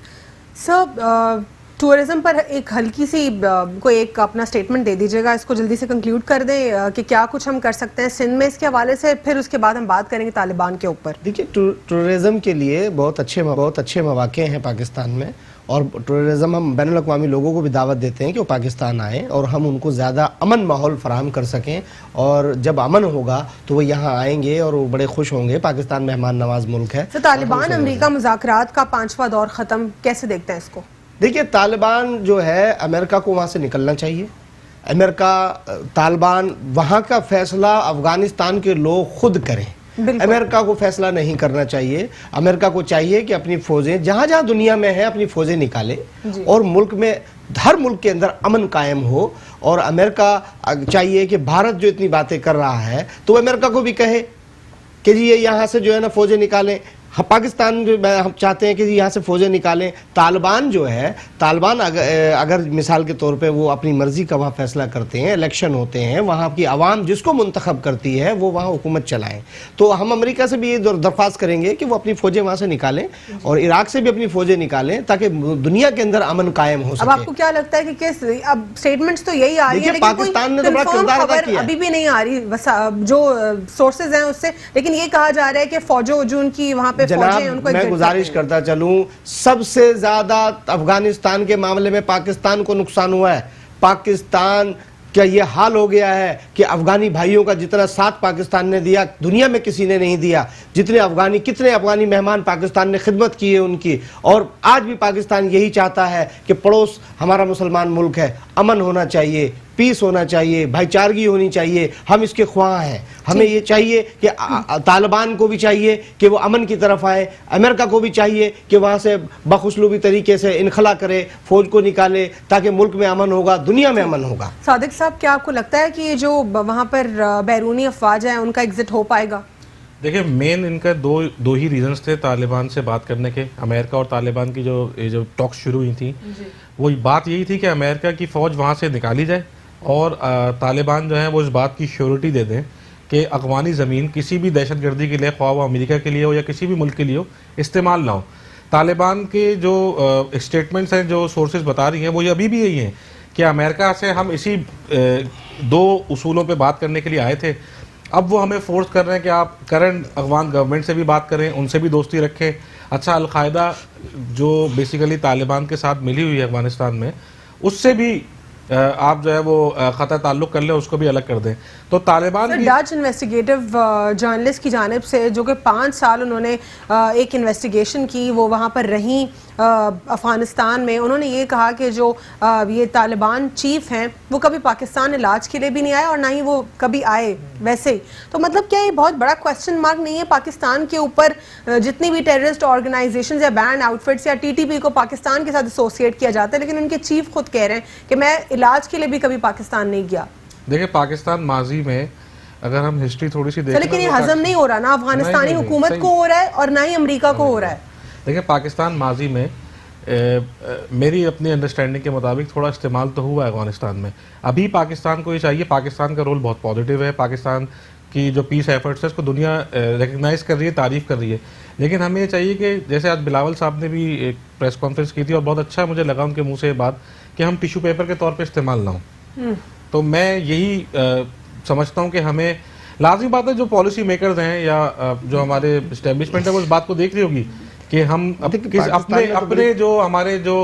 Sir, tourism पर एक हल्की सी कोई एक अपना स्टेटमेंट दे दीजिएगा, इसको जल्दी से कंक्लूड कर दें कि क्या कुछ हम कर सकते हैं सिंध में इसके हवाले से, फिर उसके बाद हम बात करेंगे तालिबान के ऊपर। देखिए, टूरिज्म के लिए बहुत अच्छे मौके हैं पाकिस्तान में, और टूरिज्म हम बैनुल अक़वामी लोगों को भी दावत देते हैं कि वो पाकिस्तान आएँ और हम उनको ज़्यादा अमन माहौल फराहम कर सकें, और जब अमन होगा तो वो यहाँ आएंगे और वो बड़े खुश होंगे। पाकिस्तान मेहमान नवाज मुल्क है। तो तालिबान अमेरिका मुज़ाकरात का 5वां दौर ख़त्म, कैसे देखते हैं इसको? देखिए, तालिबान जो है, अमेरिका को वहाँ से निकलना चाहिए। तालिबान वहाँ का फैसला अफगानिस्तान के लोग खुद करें, अमेरिका को फैसला नहीं करना चाहिए। अमेरिका को चाहिए कि अपनी फौजें जहाँ जहाँ दुनिया में है अपनी फौजें निकाले, और मुल्क में, हर मुल्क के अंदर अमन कायम हो। और अमेरिका चाहिए कि भारत जो इतनी बातें कर रहा है तो अमेरिका को भी कहे कि जी ये यहाँ से जो है ना फौजें निकालें। पाकिस्तान जो हम चाहते हैं कि यहाँ से फौजें निकालें। तालिबान जो है, तालिबान अगर मिसाल के तौर पे वो अपनी मर्जी का वहाँ फैसला करते हैं, इलेक्शन होते हैं, वहाँ की आवाम जिसको मुंतखब करती है वो वहाँ हुकूमत चलाएं, तो हम अमेरिका से भी ये दरख्वास्त करेंगे कि वो अपनी फौजें वहाँ से निकालें और इराक से भी अपनी फौजें निकालें, ताकि दुनिया के अंदर अमन कायम हो सके। अब आपको क्या लगता है कि किस, अब स्टेटमेंट्स तो यही आ रही है, पाकिस्तान ने तो बड़ा किरदार अदा किया, अभी भी नहीं आ रही जो सोर्सेज हैं उससे, लेकिन ये कहा जा रहा है कि फौजों जो उनकी वहाँ जनाब, मैं गुजारिश करता चलूं, सबसे ज्यादा अफगानिस्तान के मामले में पाकिस्तान को नुकसान हुआ है। पाकिस्तान क्या ये हाल हो गया है कि अफगानी भाइयों का जितना साथ पाकिस्तान ने दिया दुनिया में किसी ने नहीं दिया। कितने अफगानी मेहमान पाकिस्तान ने खिदमत की है उनकी, और आज भी पाकिस्तान यही चाहता है कि पड़ोस हमारा मुसलमान मुल्क है, अमन होना चाहिए, पीस होना चाहिए, भाईचारगी होनी चाहिए। हम इसके ख्वाह हैं। हमें ये चाहिए कि तालिबान को भी चाहिए कि वो अमन की तरफ आए, अमेरिका को भी चाहिए कि वहाँ से बखुसलूबी तरीके से इनखला करे, फौज को निकाले, ताकि मुल्क में अमन होगा, दुनिया में अमन होगा। सादिक साहब, क्या आपको लगता है कि ये जो वहाँ पर बैरूनी अफवाज है उनका एग्जिट हो पाएगा? देखिए, मेन इनका दो ही रीजंस थे तालिबान से बात करने के। अमेरिका और तालिबान की जो टॉक्स शुरू हुई थी, वो बात यही थी कि अमेरिका की फ़ौज वहाँ से निकाली जाए और तालिबान जो है वो इस बात की श्योरिटी दे दें कि अफ़गानी ज़मीन किसी भी दहशतगर्दी के लिए, ख्वाह वो अमेरिका के लिए हो या किसी भी मुल्क के लिए हो, इस्तेमाल ना हो। तालिबान के जो स्टेटमेंट्स हैं, जो सोर्सेज बता रही हैं, वो ये अभी भी यही हैं कि अमेरिका से हम इसी 2 उसूलों पे बात करने के लिए आए थे। अब वो हमें फोर्स कर रहे हैं कि आप करंट अफगान गवर्नमेंट से भी बात करें, उनसे भी दोस्ती रखें, अच्छा अलकायदा जो बेसिकली तालिबान के साथ मिली हुई है अफगानिस्तान में, उससे भी आप जो है वो खतरा ताल्लुक कर ले, उसको भी अलग कर दें। तो तालिबान की डच इन्वेस्टिगेटिव जर्नलिस्ट की जानिब से, जो कि 5 साल उन्होंने एक इन्वेस्टिगेशन की, वो वहाँ पर रहीं अफगानिस्तान में, उन्होंने ये कहा कि जो ये तालिबान चीफ हैं वो कभी पाकिस्तान इलाज के लिए भी नहीं आए और ना ही वो कभी आए वैसे ही। तो मतलब क्या ये बहुत बड़ा क्वेश्चन मार्क नहीं है पाकिस्तान के ऊपर? जितनी भी टेररिस्ट ऑर्गेनाइजेशंस या बैंड आउटफिट्स या टीटीपी को पाकिस्तान के साथ एसोसिएट किया जाता है, लेकिन उनके चीफ खुद कह रहे हैं कि मैं इलाज के लिए भी कभी पाकिस्तान नहीं गया। देखिए पाकिस्तान माजी में अगर हम हिस्ट्री थोड़ी सी देखें, लेकिन ये हजम नहीं हो रहा ना अफगानिस्तानी हुकूमत को हो रहा है और ना ही अमेरिका को हो रहा है। देखिए पाकिस्तान माजी में मेरी अपनी अंडरस्टैंडिंग के मुताबिक थोड़ा इस्तेमाल तो हुआ है अफगानिस्तान में। अभी पाकिस्तान को ये चाहिए, पाकिस्तान का रोल बहुत पॉजिटिव है, पाकिस्तान की जो पीस एफर्ट्स है उसको दुनिया रिकग्नाइज कर रही है, तारीफ कर रही है। लेकिन हमें ये चाहिए कि जैसे आज बिलावल साहब ने भी एक प्रेस कॉन्फ्रेंस की थी और बहुत अच्छा मुझे लगा उनके मुंह से ये बात कि हम टिश्यू पेपर के तौर पे इस्तेमाल ना हो। तो मैं यही समझता हूँ कि हमें लाजमी बात है, जो पॉलिसी मेकर्स हैं या जो हमारे इस्टेब्लिशमेंट है वो इस बात को देख रही होगी कि हम अपने जो हमारे जो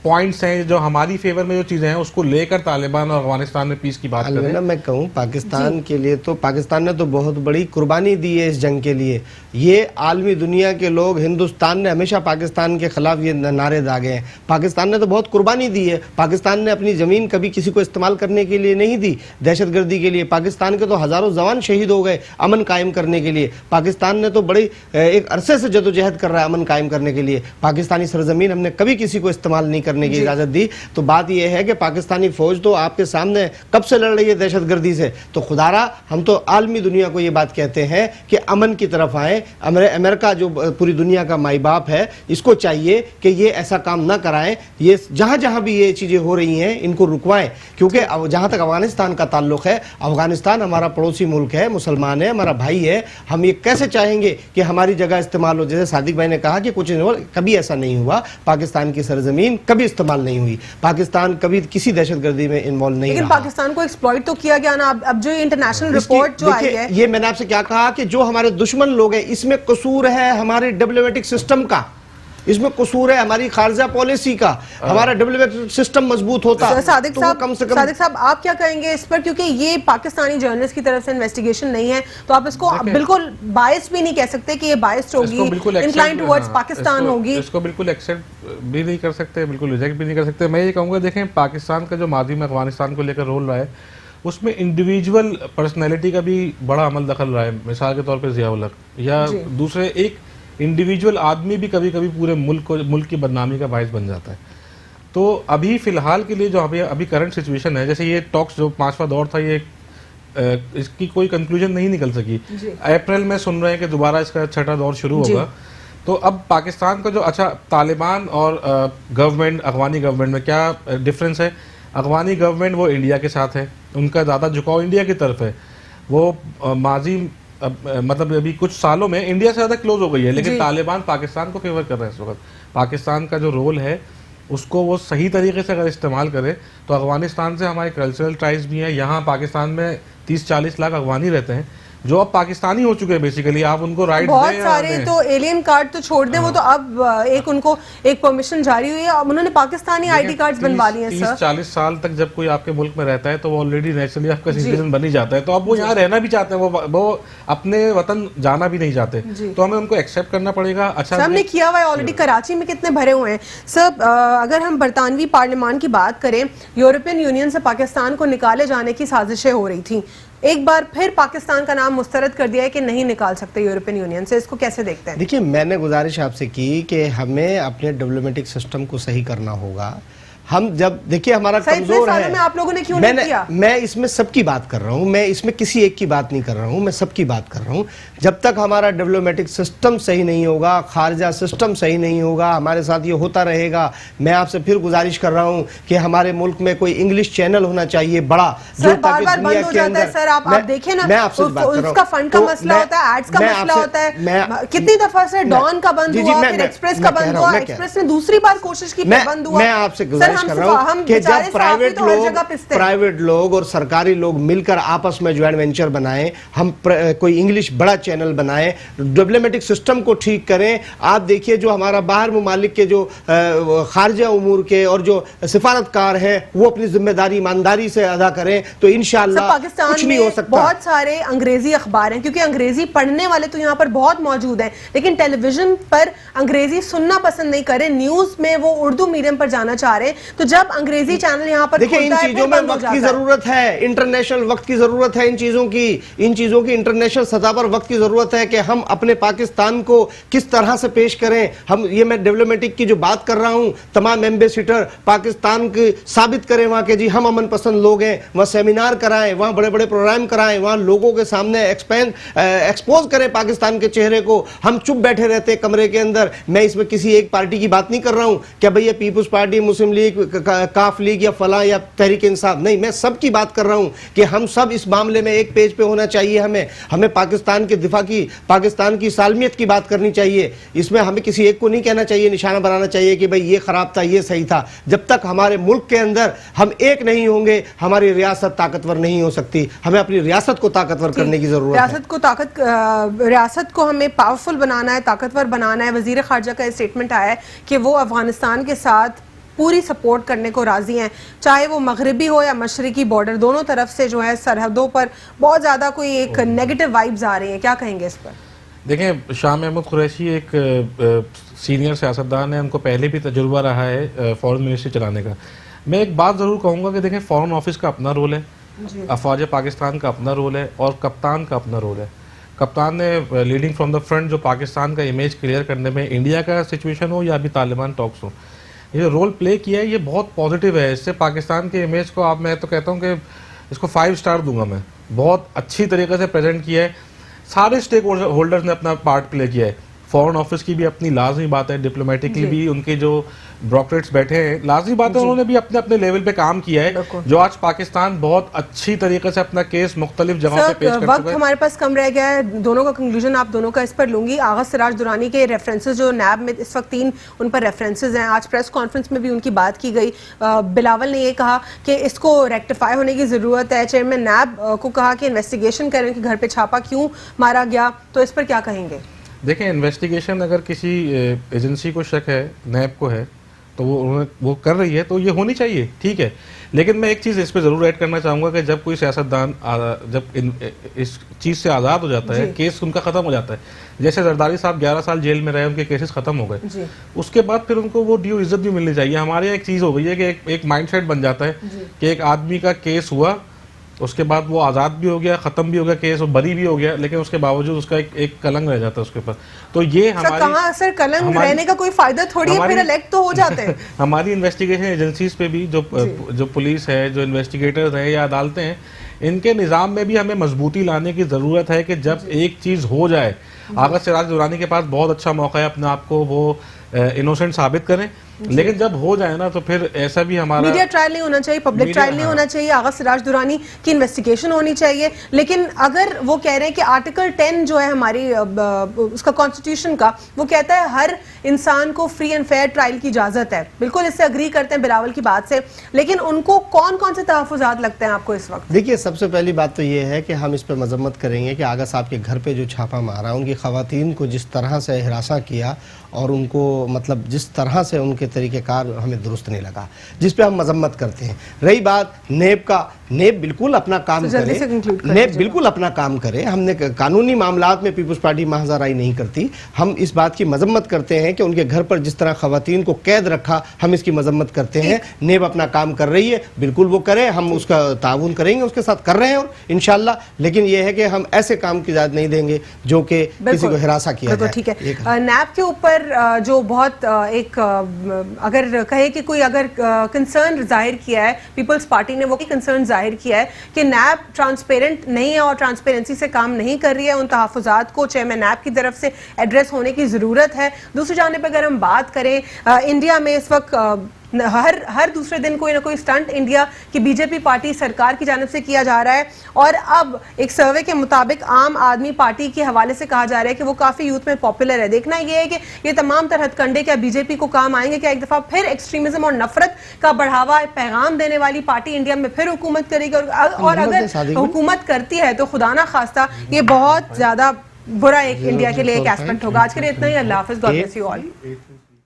पॉइंट्स हैं, जो हमारी फेवर में जो चीजें हैं, उसको लेकर तालिबान और अफगानिस्तान में पीस की बात करें ना। मैं कहूँ पाकिस्तान के लिए तो पाकिस्तान ने तो बहुत बड़ी कुर्बानी दी है इस जंग के लिए। ये आलमी दुनिया के लोग, हिंदुस्तान ने हमेशा पाकिस्तान के खिलाफ ये नारे दागे हैं। पाकिस्तान ने तो बहुत कुर्बानी दी है। पाकिस्तान ने अपनी ज़मीन कभी किसी को इस्तेमाल करने के लिए नहीं दी दहशतगर्दी के लिए। पाकिस्तान के तो हज़ारों जवान शहीद हो गए अमन कायम करने के लिए। पाकिस्तान ने तो बड़ी एक अरसे से जदोजहद कर रहा है अमन कायम करने के लिए। पाकिस्तानी सरजमीन हमने कभी किसी को इस्तेमाल नहीं करने की इजाज़त दी। तो बात यह है कि पाकिस्तानी फ़ौज तो आपके सामने कब से लड़ रही है दहशतगर्दी से। तो खुदारा हम तो आलमी दुनिया को ये बात कहते हैं कि अमन की तरफ आए। अमेरिका जो पूरी दुनिया का माई बाप है, इसको चाहिए कि ये ऐसा काम ना कराएं। ये जहां जहां भी ये चीज़ें हो रही हैं इनको रुकवाएं, क्योंकि जहां तक अफगानिस्तान का ताल्लुक है, अफगानिस्तान हमारा पड़ोसी मुल्क है, मुसलमान है, हमारा भाई है। हम ये कैसे चाहेंगे कि हमारी जगह इस्तेमाल हो? जैसे सादिक भाई ने कहा कि कुछ कभी ऐसा नहीं हुआ, पाकिस्तान की सरजमीन कभी इस्तेमाल नहीं हुई, पाकिस्तान कभी किसी दहशतगर्दी में इन्वॉल्व नहीं रहा। लेकिन पाकिस्तान को एक्सप्लॉइट तो किया गया ना। अब जो इंटरनेशनल रिपोर्ट जो आई है, ये मैंने आपसे क्या कहा कि जो हमारे दुश्मन लोग हैं, इसमें कसूर है हमारे डिप्लोमेटिक सिस्टम का, इसमें कसूर है हमारी खारजा पॉलिसी का। हमारा डिप्लोमेटिक सिस्टम मजबूत होता है। सादिक तो साहब, कम से कम सादिक साहब आप क्या कहेंगे इस पर? क्योंकि ये पाकिस्तानी जर्नलिस्ट की तरफ से इन्वेस्टिगेशन नहीं है, तो आप इसको बिल्कुल बायस भी नहीं कह सकते कि ये बायस्ड होगी, इंक्लाइन टुवर्ड्स पाकिस्तान होगी। इसको बिल्कुल एक्सेप्ट भी नहीं कर सकते, बिल्कुल रिजेक्ट भी नहीं कर सकते। मैं ये कहूँगा, देखें पाकिस्तान का जो माजी में अफगानिस्तान को लेकर रोल रहा है, उसमें इंडिविजुअल पर्सनैलिटी का भी बड़ा अमल दखल रहा है। मिसाल के तौर पर ज़िया-उल हक या दूसरे एक इंडिविजुअल आदमी भी कभी कभी पूरे मुल्क की बदनामी का बायस बन जाता है। तो अभी फ़िलहाल के लिए जो अभी करंट सिचुएशन है, जैसे ये टॉक्स जो 5वां दौर था, ये इसकी कोई कंक्लूजन नहीं निकल सकी। अप्रैल में सुन रहे हैं कि दोबारा इसका 6ठा दौर शुरू होगा। तो अब पाकिस्तान का जो तालिबान और गवर्नमेंट, अफगानी गवर्नमेंट में क्या डिफरेंस है? अफगानी गवर्नमेंट वो इंडिया के साथ है, उनका ज़्यादा झुकाव इंडिया की तरफ है। वो माजी मतलब अभी कुछ सालों में इंडिया से ज़्यादा क्लोज हो गई है, लेकिन तालिबान पाकिस्तान को फेवर कर रहे हैं इस वक्त। पाकिस्तान का जो रोल है उसको वो सही तरीके से अगर इस्तेमाल करे तो अफगानिस्तान से हमारे कल्चरल टाइज भी हैं। यहाँ पाकिस्तान में 30-40 लाख अफगानी रहते हैं जो अब पाकिस्तानी हो चुके हैं। बेसिकली आप उनको राइट बहुत सारे तो एलियन कार्ड तो छोड़ दें, वो तो अब एक उनको एक परमिशन जारी हुई है, अब उन्होंने पाकिस्तानी आईडी कार्ड्स बनवा लिए हैं। 30-40 साल तक जब कोई आपके मुल्क में रहता है तो वो ऑलरेडी नेचुरली आपका सिटीजन बन ही जाता है। तो अब वो यहाँ रहना भी चाहते हैं, वो अपने वतन जाना भी नहीं चाहते, तो हमें उनको एक्सेप्ट करना पड़ेगा। अच्छा हमने किया हुआ है ऑलरेडी, कराची में कितने भरे हुए हैं सब। अगर हम बरतानवी पार्लियामान की बात करें, यूरोपियन यूनियन से पाकिस्तान को निकाले जाने की साजिशें हो रही थी। एक बार फिर पाकिस्तान का नाम मुस्तरद कर दिया है कि नहीं निकाल सकते यूरोपियन यूनियन से। इसको कैसे देखते हैं? देखिए, मैंने गुजारिश आपसे की कि हमें अपने डिप्लोमेटिक सिस्टम को सही करना होगा। हम जब देखिए हमारा कमजोर है, में आप लोगों ने क्यों नहीं किया? मैं इसमें सबकी बात कर रहा हूं, मैं इसमें किसी एक की बात नहीं कर रहा हूं, मैं सबकी बात कर रहा हूं। जब तक हमारा डिप्लोमेटिक सिस्टम सही नहीं होगा, खारजा सिस्टम सही नहीं होगा, हमारे साथ ये होता रहेगा। मैं आपसे फिर गुजारिश कर रहा हूं कि हमारे मुल्क में कोई इंग्लिश चैनल होना चाहिए बड़ा, जो बार-बार बंद हो जाता है। सर आप देखें ना, उसका फंड का मसला होता है, एड्स का मसला होता है। कितनी दफा से डॉन का बंद हुआ, फिर एक्सप्रेस का बंद हुआ, एक्सप्रेस ने दूसरी बार कोशिश की, बंद हुआ। मैं आपसे पेश कर रहा हूं कि जब प्राइवेट लोग और सरकारी लोग मिलकर आपस में ज्वाइंट वेंचर बनाएं, हम कोई इंग्लिश बड़ा चैनल बनाएं, डिप्लोमेटिक सिस्टम को ठीक करें। आप देखिए जो हमारा बाहर मुमालिक के जो खारजा उमूर के और जो सिफारतकार हैं वो अपनी जिम्मेदारी ईमानदारी से अदा करें तो इंशाअल्लाह कुछ नहीं हो सकता। बहुत सारे अंग्रेजी अखबार हैं, क्योंकि अंग्रेजी पढ़ने वाले तो यहाँ पर बहुत मौजूद हैं, लेकिन टेलीविजन पर अंग्रेजी सुनना पसंद नहीं करे, न्यूज में वो उर्दू मीडियम पर जाना चाह रहे हैं। तो जब अंग्रेजी चैनल यहाँ पर देखिए इन चीजों में वक्त की जरूरत है, इंटरनेशनल वक्त की जरूरत है, इन चीजों की इंटरनेशनल सतह पर वक्त की जरूरत है कि हम अपने पाकिस्तान को किस तरह से पेश करें। हम ये मैं डिप्लोमेटिक की जो बात कर रहा हूं, तमाम एम्बेसडर पाकिस्तान के साबित करें वहां के जी हम अमन पसंद लोग हैं, वहां सेमिनार कराएं, वहां बड़े बड़े प्रोग्राम कराएं, वहां लोगों के सामने एक्सपोज करें पाकिस्तान के चेहरे को। हम चुप बैठे रहते कमरे के अंदर। मैं इसमें किसी एक पार्टी की बात नहीं कर रहा हूं क्या भैया पीपुल्स पार्टी, मुस्लिम लीग, काफ लीग या फला या तहरीक इंसाफ, नहीं, मैं सब की बात कर रहा हूं कि हम सब इस मामले में एक पेज पे होना चाहिए। हमें पाकिस्तान के दिफा की, पाकिस्तान की सालमियत की बात करनी चाहिए। इसमें हमें किसी एक को नहीं कहना चाहिए, निशाना बनाना चाहिए कि भाई ये खराब था, ये सही था। जब तक हमारे मुल्क के अंदर हम एक नहीं होंगे, हमारी रियासत ताकतवर नहीं हो सकती। हमें अपनी रियासत को ताकतवर करने की जरूरत है। रियासत को हमें पावरफुल बनाना है, ताकतवर बनाना है। वजीर खारजा का स्टेटमेंट आया है कि वो अफगानिस्तान के साथ पूरी सपोर्ट करने को राजी हैं, चाहे वो मगरबी हो या मशरकी बॉर्डर, दोनों तरफ से जो है सरहदों पर बहुत ज्यादा कोई एक नेगेटिव वाइब्स आ रही हैं। क्या कहेंगे इस पर? देखें, शाह महमूद कुरैशी एक सीनियर सियासतदान है, उनको पहले भी तजुर्बा रहा है फॉरेन मिनिस्ट्री चलाने का। मैं एक बात ज़रूर कहूँगा कि देखें, फॉरेन ऑफिस का अपना रोल है, अफवाज पाकिस्तान का अपना रोल है और कप्तान का अपना रोल है। कप्तान ने लीडिंग फ्रॉम द फ्रंट जो पाकिस्तान का इमेज क्लियर करने में, इंडिया का सिचुएशन हो या अभी तालिबान टॉक्स हो, ये रोल प्ले किया है, ये बहुत पॉजिटिव है। इससे पाकिस्तान के इमेज को आप, मैं तो कहता हूँ कि इसको 5 स्टार दूंगा मैं। बहुत अच्छी तरीके से प्रेजेंट किया है, सारे स्टेक होल्डर्स ने अपना पार्ट प्ले किया है। फॉरेन ऑफिस की भी अपनी लाजमी बात है, डिप्लोमेटिकली भी उनके जो ब्रोक्रेट्स बैठे हैं, लाजमी बात है, उन्होंने भी अपने अपने लेवल पे काम किया है, जो आज पाकिस्तान बहुत अच्छी तरीके से अपना केस मुख्तलिफ जगहों पे पेश कर चुका है। वक्त हमारे पास कम रह गया है, दोनों का कंक्लूजन आप दोनों का इस पर लूंगी। आगा सिराज दुरानी के रेफरेंसेस जो नैब में इस वक्त 3 उन पर रेफरेंसेस हैं, आज प्रेस कॉन्फ्रेंस में भी उनकी बात की गई। बिलावल ने ये कहा कि इसको रेक्टिफाई होने की ज़रूरत है। चेयरमैन नैब को कहा कि इन्वेस्टिगेशन करें कि घर पर छापा क्यों मारा गया, तो इस पर क्या कहेंगे? देखें, इन्वेस्टिगेशन अगर किसी एजेंसी को शक है, नैब को है, तो वो कर रही है तो ये होनी चाहिए, ठीक है। लेकिन मैं एक चीज़ इस पे ज़रूर ऐड करना चाहूँगा कि जब कोई सियासतदान जब इस चीज़ से आज़ाद हो जाता है, केस उनका ख़त्म हो जाता है, जैसे जरदारी साहब 11 साल जेल में रहे, उनके केसेस ख़त्म हो गए, उसके बाद फिर उनको वो ड्यू इज्जत भी मिलनी चाहिए। हमारे यहाँ एक चीज़ हो गई है कि एक माइंडसेट बन जाता है कि एक आदमी का केस हुआ, उसके बाद वो आज़ाद भी हो गया, ख़त्म भी हो गया केस, वो बरी भी हो गया, लेकिन उसके बावजूद उसका एक कलंक रह जाता है उसके ऊपर। तो ये हमारी सर कलंक रहने का कोई फायदा थोड़ी है, फिर इलेक्ट तो हो जाते हैं। हमारी इन्वेस्टिगेशन एजेंसीज पे भी जो पुलिस है, जो इन्वेस्टिगेटर्स हैं या अदालतें हैं, इनके निज़ाम में भी हमें मजबूती लाने की ज़रूरत है कि जब एक चीज़ हो जाए, आगा सिराज दुरानी के पास बहुत अच्छा मौका है अपने आप को वो इनोसेंट साबित करें, लेकिन जब हो जाए ना तो फिर ऐसा भी हमारा मीडिया ट्रायल नहीं होना चाहिए, पब्लिक ट्रायल नहीं होना चाहिए, आगा सिराज दुरानी की इन्वेस्टिगेशन होनी चाहिए। लेकिन अगर वो कह रहे हैं कि आर्टिकल 10 जो है हमारी उसका कॉन्स्टिट्यूशन का, वो कहता है हर इंसान को फ्री एंड फेयर ट्रायल की इजाजत है, बिल्कुल इससे अग्री करते हैं बिलावल की बात से, लेकिन उनको कौन कौन से तहफ़्फ़ुज़ात लगते हैं आपको इस वक्त? देखिए, सबसे पहली बात तो ये है कि हम इस पर मजम्मत करेंगे कि आगा साहब के घर पे जो छापा मारा, उनकी ख़वातीन को जिस तरह से हिरासा किया और उनको मतलब जिस तरह से उनके तरीक़ेकार हमें दुरुस्त नहीं लगा, जिस पे हम मजम्मत करते हैं। रही बात नेब का, नेब बिल्कुल अपना काम करे, नेब बिल्कुल अपना काम करे। हमने कानूनी मामलात में पीपुल्स पार्टी महाजराई नहीं करती। हम इस बात की मजम्मत करते हैं कि उनके घर पर जिस तरह ख़वातीन को कैद रखा, हम इसकी मजम्मत करते हैं। नेब अपना काम कर रही है, बिल्कुल वो करे, हम उसका ताउन करेंगे, उसके साथ कर रहे हैं और इंशाल्लाह। लेकिन यह है कि हम ऐसे काम की इजाज़त नहीं देंगे जो कि किसी को हिरासा किया जाए। ठीक है, नैब के ऊपर जो बहुत एक अगर कहे कि कोई अगर कंसर्न जाहिर किया है, पीपल्स पार्टी ने वो कंसर्न जाहिर किया है कि नैब ट्रांसपेरेंट नहीं है और ट्रांसपेरेंसी से काम नहीं कर रही है, उन तहफ़्फ़ुज़ात को चेयरमैन नैब की तरफ से एड्रेस होने की ज़रूरत है। दूसरी जानिब अगर हम बात करें, इंडिया में इस वक्त हर दूसरे दिन कोई ना कोई स्टंट इंडिया की बीजेपी पार्टी सरकार की जानिब से किया जा रहा है। और अब एक सर्वे के मुताबिक आम आदमी पार्टी के हवाले से कहा जा रहा है कि वो काफी यूथ में पॉपुलर है। देखना ये है कि ये तमाम तरह हथकंडे क्या बीजेपी को काम आएंगे, क्या एक दफा फिर एक्सट्रीमिज्म और नफरत का बढ़ावा पैगाम देने वाली पार्टी इंडिया में फिर हुकूमत करेगी। और अगर हुकूमत करती है तो खुदा ना खास्ता ये बहुत ज्यादा बुरा एक इंडिया के लिए एक एस्पेक्ट होगा। आज के लिए इतना ही। अल्लाह हाफिज। God bless you all.